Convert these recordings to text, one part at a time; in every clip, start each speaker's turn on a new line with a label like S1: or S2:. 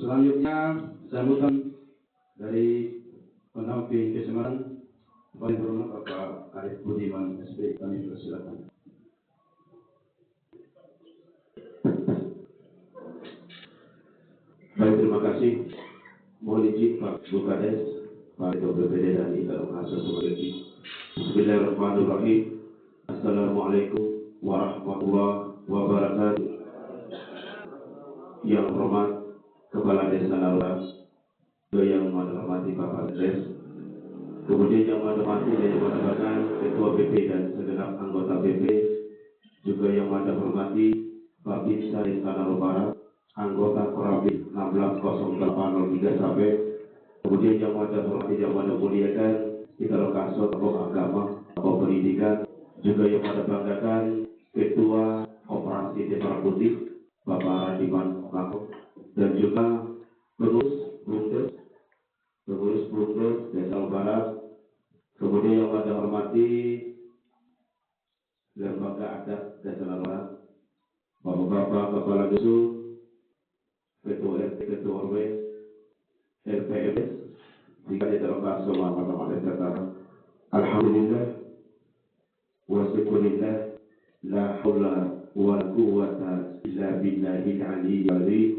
S1: Selanjutnya sambutan dari pendamping kesempatan Bapak Hormat Bapak Arif Budiman SP, kami persilakan. Baik, terima kasih. Mohon izin Pak Bukades, Pak Ketua BPD dan Ikatan Mahasiswa Sebagai Bismillahirrahmanirrahim. Assalamualaikum warahmatullahi wabarakatuh. Yang hormat Kepala Desa Naura, yang menghormati Bapak Des, kemudian yang menghormati dan yang menghormati Ketua BP dan segenap anggota BP, juga yang menghormati Pak Binsa di Tanah Barat, anggota Korabit 160803 sampai, kemudian yang menghormati yang muliakan kita lokasi tokoh agama, tokoh pendidikan, juga yang banggakan Ketua Operasi Desa Putih Bapak Radiman Mako, dan juga pengurus Bumdes Desa Barat, kemudian yang saya hormati lembaga adat Desa Barat, Bapak-bapak Kepala Dusun, Ketua RT, Ketua RW, RPMS, jika diterima semua teman-teman serta alhamdulillah wa syukurillah la haula wa la quwwata illa billahil aliyyil azim.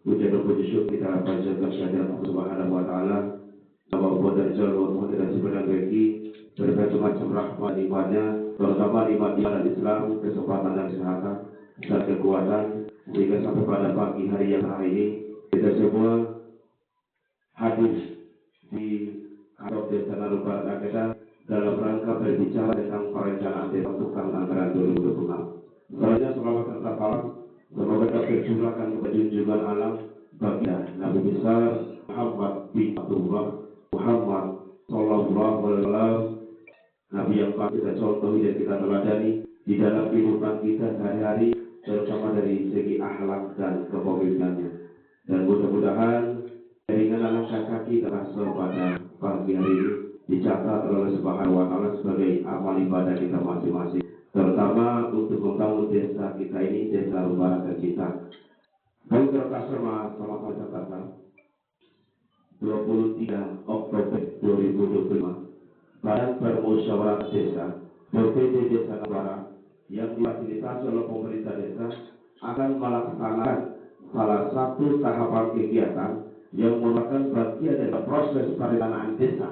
S1: Puja dan puji syukur kita panjatkan kehadirat Allah Subhanahu wa taala. Bahwa dari jalur moderasi bagi berbagai macam rahmat nikmatnya, terutama nikmat iman Islam, kesempatan dan kesehatan dan kekuatan, sehingga sampai pada pagi hari yang hari ini kita semua hadir di kantor Desa Narubarat Ageda dalam rangka berbicara tentang perencanaan desa untuk tahun anggaran 2026. Selanjutnya selamat serta salam semoga tercurahkan kepada junjungan alam baginda Nabi besar Muhammad bin Abdullah Muhammad Sallallahu Alaihi Wasallam, Nabi yang paling kita contohi dan kita teladani di dalam kehidupan kita sehari-hari, terutama dari segi akhlak dan kepemimpinannya. Dan mudah-mudahan jaringan langkah kaki terasa pada pagi hari ini dicatat oleh Subhanahu wa taala sebagai amal ibadah kita masing-masing, terutama untuk membangun desa kita ini, desa Rubarat kita. Baik, sama-sama catatan 23 Oktober 2025 Badan Permusyawaratan Desa BPD Desa Nabarat yang difasilitasi oleh pemerintah desa akan melaksanakan salah satu tahapan kegiatan yang merupakan bagian dari proses perencanaan desa,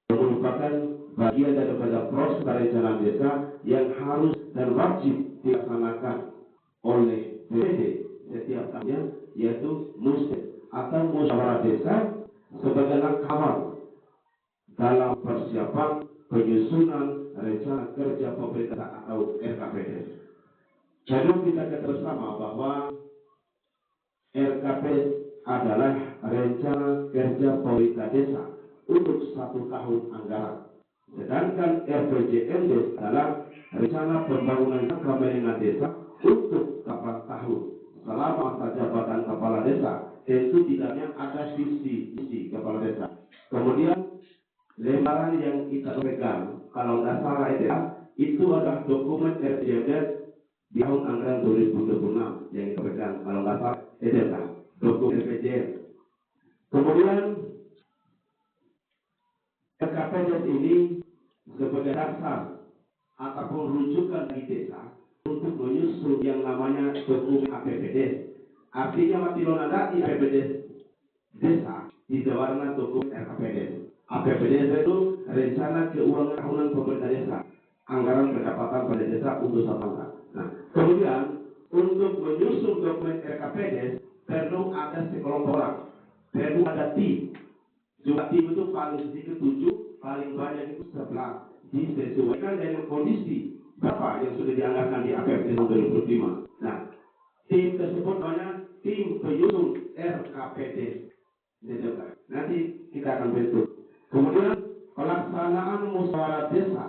S1: merupakan bagian daripada proses perencanaan desa yang harus dan wajib dilaksanakan oleh BPD setiap tahunnya, yaitu MUSDES atau musyawarah desa sebagai langkah awal dalam persiapan penyusunan rencana kerja pemerintah atau RKPD. Jadi kita ketahui bersama bahwa RKPD adalah rencana kerja pemerintah desa untuk 1 tahun anggaran. Sedangkan RPJMD adalah rencana pembangunan jangka menengah desa untuk 8 tahun. Selama masa jabatan kepala desa, tentu tidaknya ada visi kepala desa. Kemudian lembaran yang kita pegang, kalau tidak salah itu adalah dokumen RPJMD di tahun anggaran 2026 yang kita pegang, kalau tidak salah dokumen RPJMD. Kemudian RKPD ini sebagai dasar ataupun rujukan di desa untuk menyusun yang namanya dokumen APBD. Artinya mati lonada di APBD desa di warna dokumen RKPD. APBD itu rencana keuangan tahunan pemerintah desa, anggaran pendapatan pada desa untuk 1 tahun. Nah, kemudian untuk menyusun dokumen RKPD perlu ada sekelompok orang, perlu ada tim. Juga tim itu paling sedikit 7, paling banyak itu 11. Disesuaikan dengan kondisi berapa yang sudah dianggarkan di APBD tahun 2025. Nah, tim tersebut namanya tim penyusun RKPD. Nanti kita akan bentuk. Kemudian pelaksanaan musyawarah desa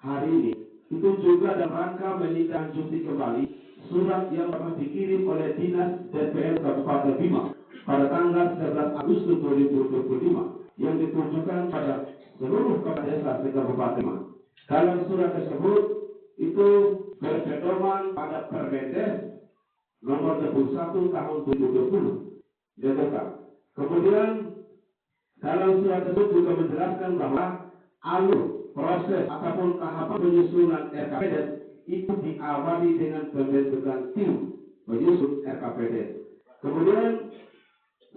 S1: hari ini itu juga dalam rangka menindaklanjuti kembali surat yang pernah dikirim oleh Dinas DPR Kabupaten Bima pada tanggal 11 Agustus 2025 yang ditujukan pada seluruh kepala desa se-Kabupaten Bima. Dalam surat tersebut itu berpedoman pada Permendes nomor 21 tahun 2020. Kemudian dalam surat tersebut juga menjelaskan bahwa alur proses ataupun tahapan penyusunan RKPDes itu diawali dengan pembentukan tim penyusun RKPDes. Kemudian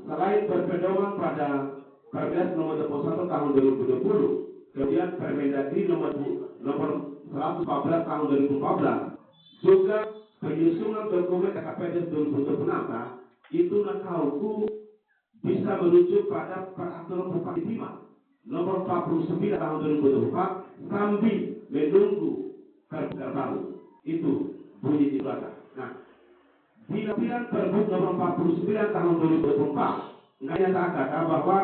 S1: selain berpedoman pada Perpres nomor 21 tahun 2020, kemudian Permendagri nomor 114 tahun 2014, juga penyusunan dokumen RKPDes 2026 itu nakauku bisa merujuk pada Peraturan Bupati Timah nomor 49 tahun 2024 sambil menunggu Pergub terbaru. Itu bunyi di belakang. Nah, di lampiran Pergub nomor 49 tahun 2024 menyatakan bahwa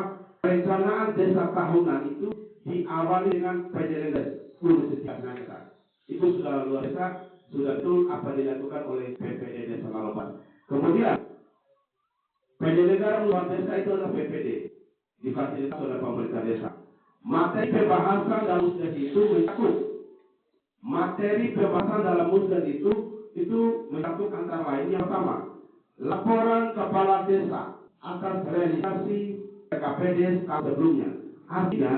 S1: perencanaan desa tahunan itu diawali dengan penyelenggaraan 10 setiap desa. Itu sudah luar biasa, sudah betul apa dilakukan oleh PPD Desa Laloban. Kemudian penyelenggaraan luar desa itu adalah PPD, difasilitasi oleh pemerintah desa. Materi pembahasan dalam musdas itu mencakup antara lain yang pertama, laporan kepala desa atas realisasi RKPDes tahun sebelumnya. Artinya,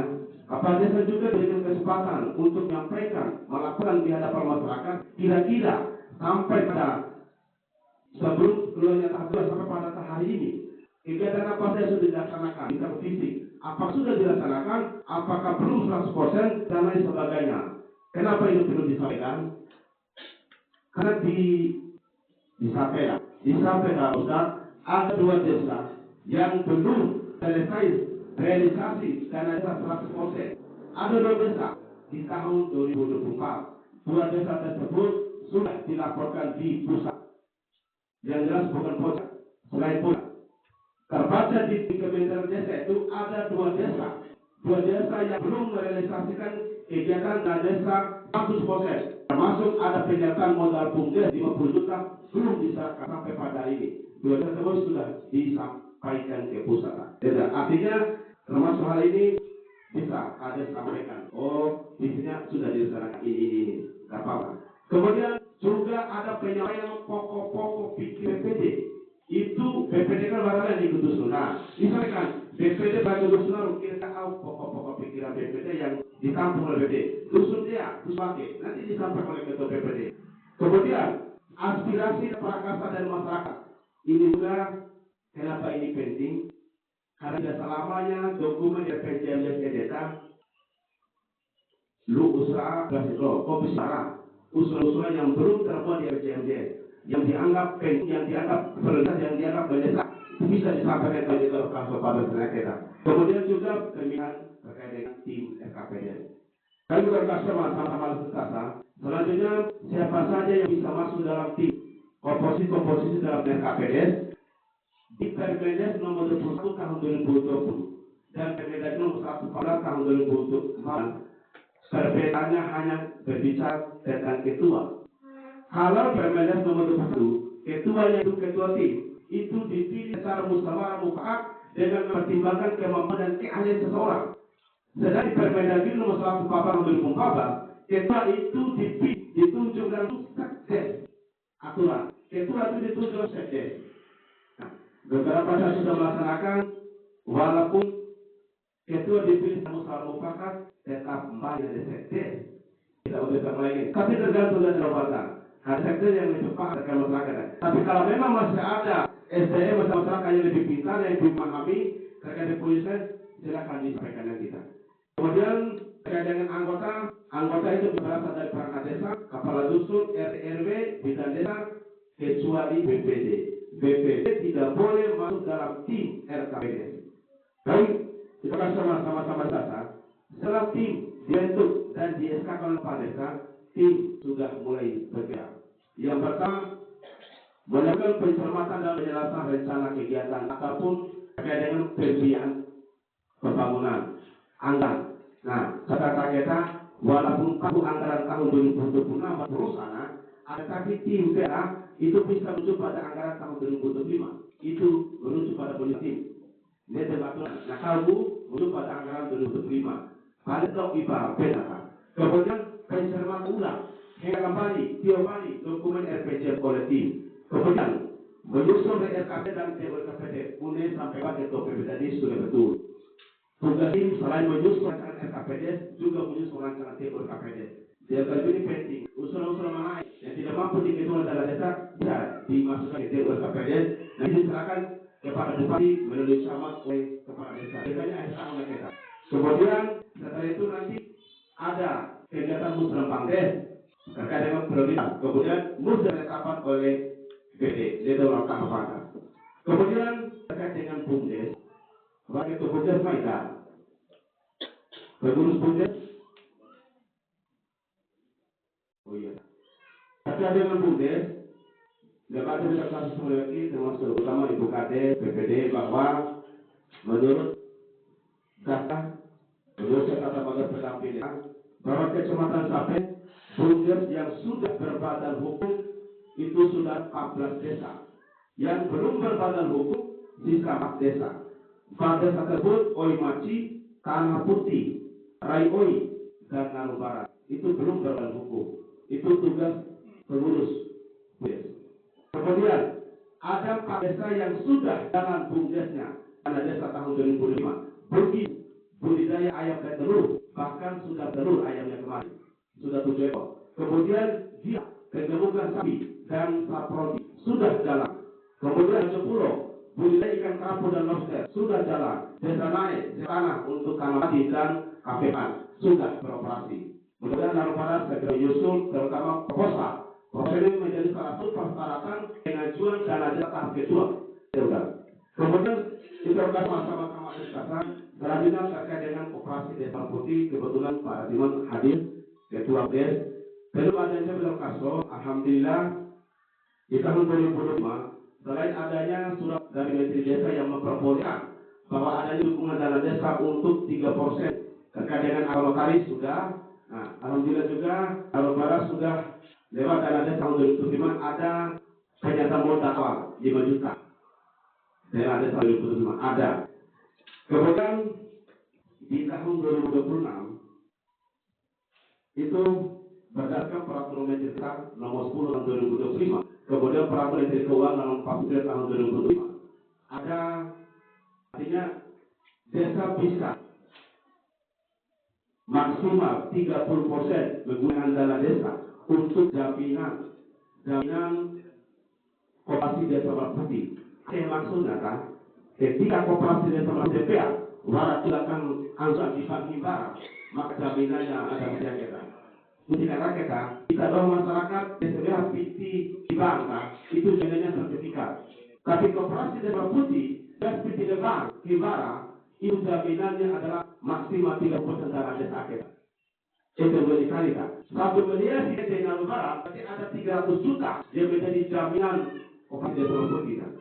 S1: kepala desa juga diberikan kesempatan untuk menyampaikan, melakukan di hadapan masyarakat, kira-kira sampai pada sebelum keluarnya tahap 2 sampai pada hari ini, kegiatan apa saja sudah dilaksanakan di tahap fisik, apakah sudah dilaksanakan, apakah belum 100% dan lain sebagainya. Kenapa ini perlu disampaikan? Karena disampaikan Ustaz, ada 2 desa yang belum selesai realisasi dana desa 100%. Ada 2 desa di tahun 2024. 2 desa tersebut sudah dilaporkan di pusat. Yang jelas bukan pusat, selain pusat. Terbaca di Kementerian Desa itu ada 2 desa yang belum merealisasikan kegiatan dana desa 100%. Termasuk ada penyertaan modal BUMDes 50 juta belum diserahkan sampai pada ini. 2 desa tersebut sudah disampaikan ke pusat. Jadi, artinya termasuk hal ini bisa ada sampaikan. Oh, isinya sudah dilaksanakan ini. Tidak apa-apa. Kemudian juga ada penyampaian pokok-pokok pikir BPD. Itu BPD kan barangnya di Kudus. Nah, misalkan BPD bagi dusun, kita tahu pokok-pokok pikiran BPD yang ditampung oleh BPD. Dusun dia, pakai, nanti disampaikan oleh ketua BPD. Kemudian aspirasi dan prakasa dari masyarakat. Ini juga kenapa ini penting? Karena tidak selamanya dokumen RPJMD desa lu usaha kasih kok bisa usul-usulan yang belum terbuat di RPJMD yang dianggap penting, yang dianggap prioritas, yang dianggap mendesak bisa disampaikan ke kepada kita. Kemudian juga pemilihan terkait dengan tim RKPDes. Kami berkata sama-sama sesama. Selanjutnya siapa saja yang bisa masuk dalam tim komposisi dalam RKPDes di Permendes nomor 21 tahun 2020 dan Permendagri nomor 114 tahun 2024. Perbedaannya hanya berbicara tentang ketua. Kalau Permendes nomor 21, ketuanya itu ketua tim, itu dipilih secara musyawarah mufakat dengan mempertimbangkan kemampuan dan keahlian seseorang. Sedangkan Permendagri nomor 114 tahun 2014, ketua itu ditunjuk dalam sekdes aturan. Ketua itu ditunjuk dalam sekdes. Nah, beberapa saya sudah melaksanakan, walaupun ketua dipilih secara musyawarah mufakat, tetap banyak di sekdes. Tidak bisa lagi. Tapi tergantung dari jabatan. Ada sektor yang lebih paham terkait masyarakat. Tapi kalau memang masih ada SDM masyarakat yang lebih pintar, yang lebih memahami terkait kepolisian, silakan disampaikan dengan kita. Kemudian terkait dengan anggota itu berasal dari perangkat desa, kepala dusun, RT RW, bidan desa, kecuali BPD. BPD tidak boleh masuk dalam tim RKPDes. Baik, kita akan sama-sama data. Setelah tim dibentuk dan di-SK-kan oleh kepala desa, tim sudah mulai bergerak. Yang pertama, melakukan pencermatan dan penjelasan rencana kegiatan ataupun terkait dengan pembiayaan pembangunan anggaran. Nah, kata kita, walaupun anggaran tahun 2026 berusaha, tetapi tim PA itu bisa merujuk pada anggaran tahun 2025. Itu merujuk pada punya tim. Ini aturan. Nah, kalau merujuk pada anggaran 2025. Ada dok IPA beda. Kemudian pencermatan ulang hingga kembali dokumen RPJM oleh tim. Kemudian menyusun RKP dan TORKPD UNED sampai pada TOPP tadi sudah betul. Tugas tim selain menyusun rancangan RKPD juga menyusun rancangan TORKPD. Dia ini penting. Usulan-usulan mana yang tidak mampu dihitung dana desa bisa dimasukkan ke TORKPD. Nanti diserahkan kepada bupati melalui camat oleh kepala desa. Biasanya akhir tahun kita. Kemudian setelah itu nanti ada kegiatan musrah pangdes terkait dengan prioritas. Kemudian musrah penetapan oleh PD, dia orang apa. Kemudian terkait dengan bumdes, bagi itu bumdes mainkan. Pengurus bumdes, oh iya. Terkait dengan bumdes, dapat kita kasih lagi termasuk utama Ibu KD, PPD bahwa menurut data pada pendampingan bahwa Kecamatan Sape bumdes yang sudah berbadan hukum itu sudah 14 desa. Yang belum berbadan hukum sisa 4 desa. 4 desa tersebut Oimaci, Tanah Putih, Raioi, dan Naru Barat. Itu belum berbadan hukum. Itu tugas pengurus. Kemudian ada 4 desa yang sudah jalan bumdesnya. Ada desa tahun 2005. Bugis, budidaya ayam dan telur, bahkan sudah telur ayamnya kemarin. Sudah 7 ekor. Kemudian dia kegemukan sapi dan saprodi sudah jalan. Kemudian Jepuro, budidaya ikan kerapu dan lobster sudah jalan. Desa naik tanah untuk kamati dan kafean sudah beroperasi. Kemudian Naru Barat segera menyusul terutama proposal. Proposal ini menjadi salah satu persyaratan pengajuan dana desa tahap kedua. Kemudian interogasi sama-sama kesehatan. Selanjutnya terkait dengan operasi desa putih, kebetulan Pak Diman hadir, Ketua Des. Belum adanya dalam kasus, alhamdulillah di tahun 2005, selain adanya surat dari Menteri Desa yang memperbolehkan bahwa adanya dukungan dana desa untuk 3% terkait dengan alokaris sudah. Nah, alhamdulillah juga Naru Barat sudah lewat dana desa tahun 2005 ada pernyataan modal awal 5 juta. Dana desa 2005 ada. Kemudian di tahun 2026 itu berdasarkan peraturan Menteri Desa nomor 10 tahun 2025, kemudian peraturan Menteri Keuangan nomor 49 tahun 2025, ada artinya desa bisa maksimal 30% menggunakan dana desa untuk jaminan koperasi desa Merpati. Yang maksudnya kan, ketika koperasi desa Merpati DPA, warat silakan angsuran dibagi barang, maka jaminannya ada yang kita. Ketika kita tahu masyarakat SBA PT di Bangka itu jaminannya sertifikat. Tapi koperasi desa Putih dan PT di Bank Himbara itu jaminannya adalah maksimal 30% dana desa kita. Itu berkali kan. Satu miliar di desa Naru Barat berarti ada 300 juta yang menjadi jaminan koperasi desa Putih kan.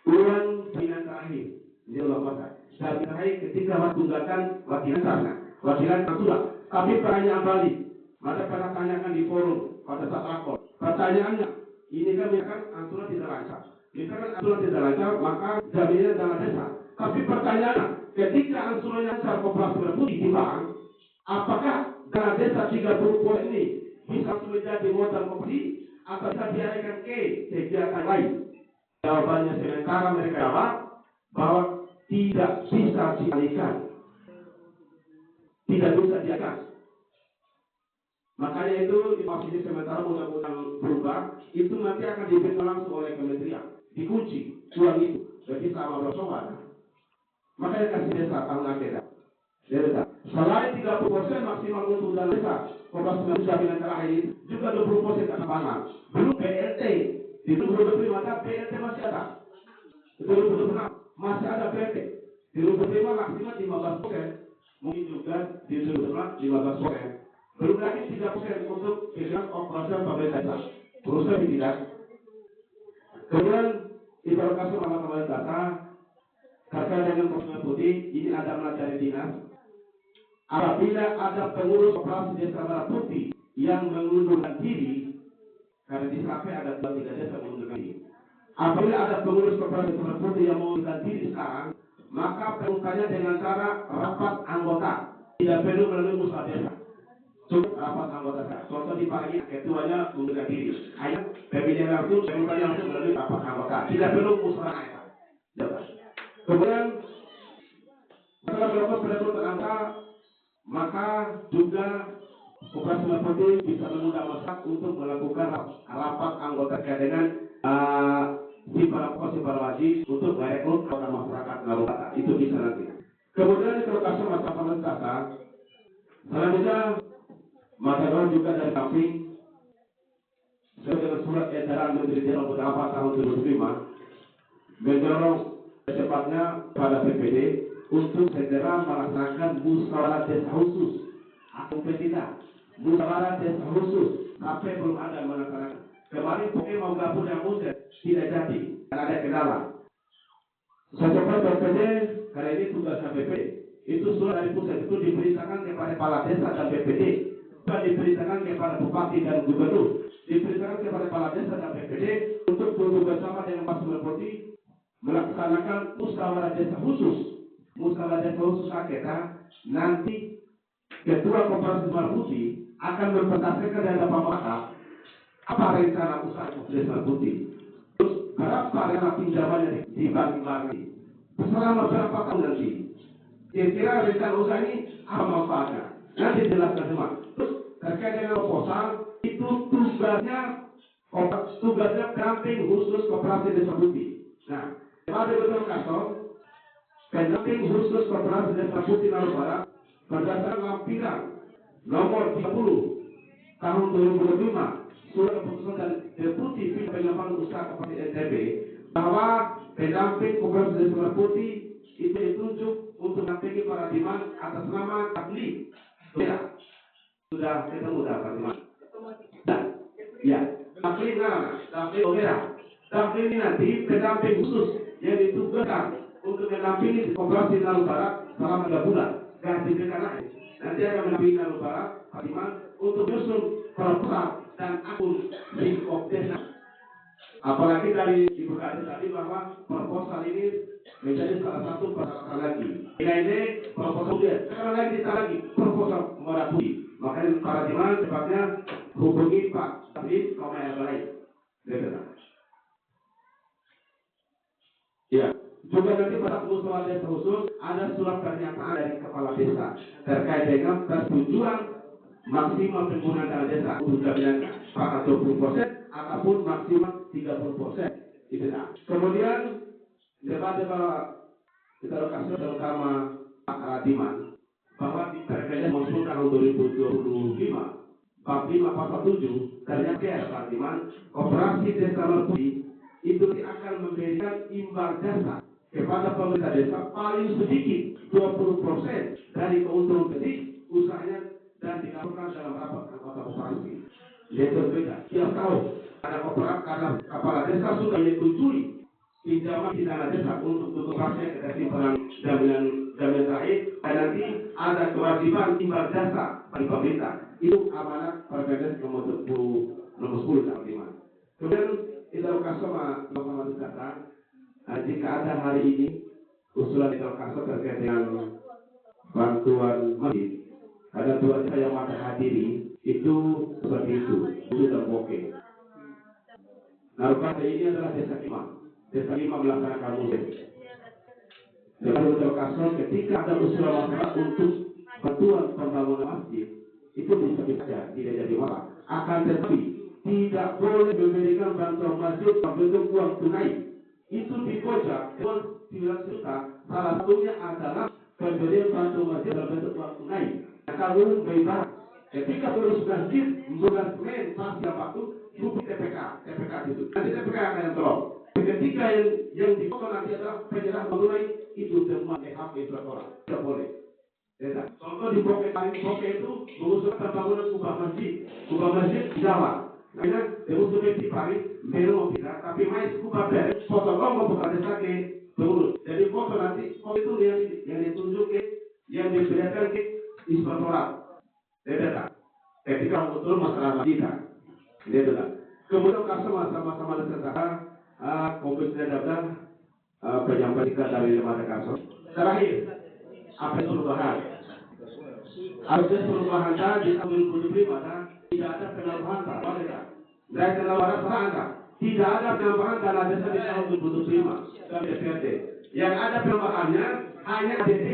S1: Uang jaminan terakhir ini Allah kata. Jaminan terakhir ketika tunggakan wakilan sana, wakilan sudah. Tapi pertanyaan balik, maka pernah tanyakan di forum pada saat rakor. Pertanyaannya, ini kan misalkan angsuran tidak lancar. Misalkan angsuran tidak lancar, maka jaminan dana desa. Tapi pertanyaannya, ketika angsuran lancar koperasi berputih di bank, apakah dana desa 30% ini bisa menjadi modal koperasi atau bisa dialihkan ke kegiatan lain? Jawabannya sementara mereka jawab bahwa tidak bisa dialihkan. Tidak bisa diakan. Makanya itu ini sementara mudah-mudahan berubah, itu nanti akan diberikan langsung oleh kementerian, dikunci uang itu, jadi sama bersobat. Makanya kasih desa tahun akhir. Selain 30% maksimal untuk dana desa, koperasi jaminan terakhir juga 20% kena pangan. Belum BLT, di 2025 maka BLT masih ada. Di 2026 masih ada BLT. Di 2025 maksimal 15%. Mungkin juga di 2025 15%. Belum lagi 3% untuk kegiatan operasional pemerintah desa. Perusahaan tidak. Kemudian interogasi sama-sama data terkait dengan koperasi putih, ini ada dari dinas. Apabila ada pengurus operasi desa Merah Putih yang mengundurkan diri, karena di sampai ada 2-3 desa mengundurkan diri. Apabila ada pengurus operasi desa Merah Putih yang mengundurkan diri sekarang, maka perlukannya dengan cara rapat anggota, tidak perlu melalui musyawarah desa. cukup rapat anggota saya. Contoh di pagi ketuanya mengundurkan diri. Hanya pemilihan langsung, pemilihan langsung melalui rapat anggota. Tidak perlu musyawarah. Kemudian setelah melakukan perekrutan anggota, maka juga Koperasi Merpati bisa mengundang masyarakat untuk melakukan rapat anggota terkait dengan si para wajib untuk merekrut anggota masyarakat Narubata. Itu bisa nanti. Kemudian di lokasi masyarakat data, selanjutnya masyarakat juga dari samping sebagai surat edaran Menteri Dalam Beberapa tahun 2005 mendorong secepatnya pada PPD untuk segera melaksanakan musyawarah desa khusus atau tidak musyawarah desa khusus sampai belum ada melaksanakan. Kemarin pokoknya mau gabung yang muda tidak jadi karena ada kendala. Secepatnya PPD karena ini tugasnya PPD itu surat dari pusat itu diberitakan kepada kepala desa dan PPD, bukan diberitakan kepada bupati dan gubernur, diberitakan kepada kepala desa dan PPD untuk duduk bersama dengan Pak Merpati melaksanakan musyawarah desa khusus. Musyawarah desa khusus kita nanti ketua Koperasi Merpati akan mempresentasikan di hadapan masyarakat apa rencana usaha Koperasi Merpati, terus berapa rencana pinjamannya dibagi-bagi selama berapa tahun nanti, kira-kira rencana usaha ini apa manfaatnya, nanti dijelaskan semua. Terus terkait dengan proposal itu tugasnya pendamping khusus Koperasi Desa Putih. Nah, pada betul kantor pendamping khusus Koperasi Desa Putih Narubara berdasarkan lampiran nomor 30 tahun 2005 surat keputusan dari Deputi Pengembangan Usaha Koperasi NTB bahwa pendamping Koperasi Desa Putih itu ditunjuk untuk mendampingi para demand atas nama Takli. Sudah ketemu Pak Diman? Ya, Takli Ogera. Takli ini nanti pendamping khusus yang ditugaskan untuk mendampingi Koperasi Narubara selama 3 bulan. Ganti naik. Nanti akan mendampingi Narubara Pak Diman untuk menyusun proposal dan akun link of desa. Apalagi dari Ibu Kadis tadi bahwa proposal ini menjadi salah satu persyaratan lagi. Ini proposal dia. Sekarang lagi kita lagi proposal Merpati. Makanya para Diman sebabnya hubungi Pak Kadis komen yang lain. Ya, juga nanti pada musyawarah desa khusus ada surat pernyataan dari kepala desa terkait dengan persetujuan maksimal penggunaan dana desa untuk jaminan apakah 20% ataupun maksimal 30%. Itu nah. Kemudian debat-debat kita lokasi terutama Pak Diman bahwa di Perpres Nomor 10 tahun 2025 bab 5 pasal 7 ternyata Pak Diman Koperasi Desa Merpati itu akan memberikan imbal jasa kepada pemerintah desa paling sedikit 20% dari keuntungan kecil usahanya dan dilakukan dalam rapat anggota koperasi. Dia berbeda. Tiap tahun ada koperasi karena kepala desa sudah menyetujui pinjaman di dana desa untuk koperasi kesimpulan jaminan terakhir dan nanti ada kewajiban imbal jasa bagi pemerintah. Itu amanat Perpres nomor 10 tahun 5. Kemudian kita sama data jika ada hari ini usulan Interkaso terkait dengan bantuan masjid, ada 2 desa yang akan hadiri itu seperti itu dan Boke. Narubata ini adalah desa lima melaksanakan musim. Dengan Interkaso ketika ada usulan masyarakat untuk bantuan pembangunan masjid itu bisa saja tidak jadi masalah. Akan tetapi tidak boleh memberikan bantuan masjid berbentuk uang tunai. Itu dikocak uang 9 juta. Salah satunya adalah pemberian bantuan masjid berbentuk uang tunai. Kalau bebas, ketika terus masjid bulan Senin pasti waktu bukti TPK itu. Nanti TPK akan yang tolong. Ketika yang dipotong nanti adalah penyerahan tunai itu semua EHP itu orang tidak boleh. Ya, contoh di Boke itu mengusulkan pembangunan kubah masjid di Jawa. Karena untuk di Paris, belum tidak, tapi mais kubah beres, foto logo bukan desa ke pengurus. Jadi foto nanti, foto itu yang ditunjuk ke, yang diperlihatkan ke inspektorat. Tidak. Ketika betul masalah kita, tidak. Kemudian sama-sama disertakan kompetisi daftar penyampaian dari lembaga kasus. Terakhir, apa itu perubahan? Proses perubahan di tahun 2005 tidak ada penambahan warga. Dari penambahan serangga tidak ada penambahan dana desa di tahun 2005 dari DPRD. Yang ada penambahannya hanya ADD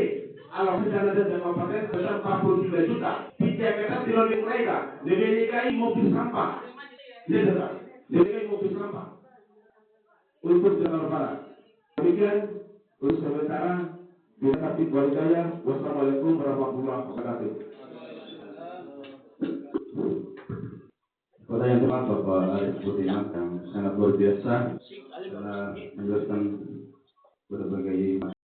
S1: alokasi dana desa kabupaten sebesar 43 juta. Kita tidak mereka diberikan mobil sampah, diberikan mobil sampah untuk Jakarta Barat. Demikian untuk sementara. Bila kasih saya, wassalamualaikum warahmatullahi wabarakatuh. Pertanyaan terakhir Bapak Arif Budiman yang sangat luar biasa telah menjelaskan berbagai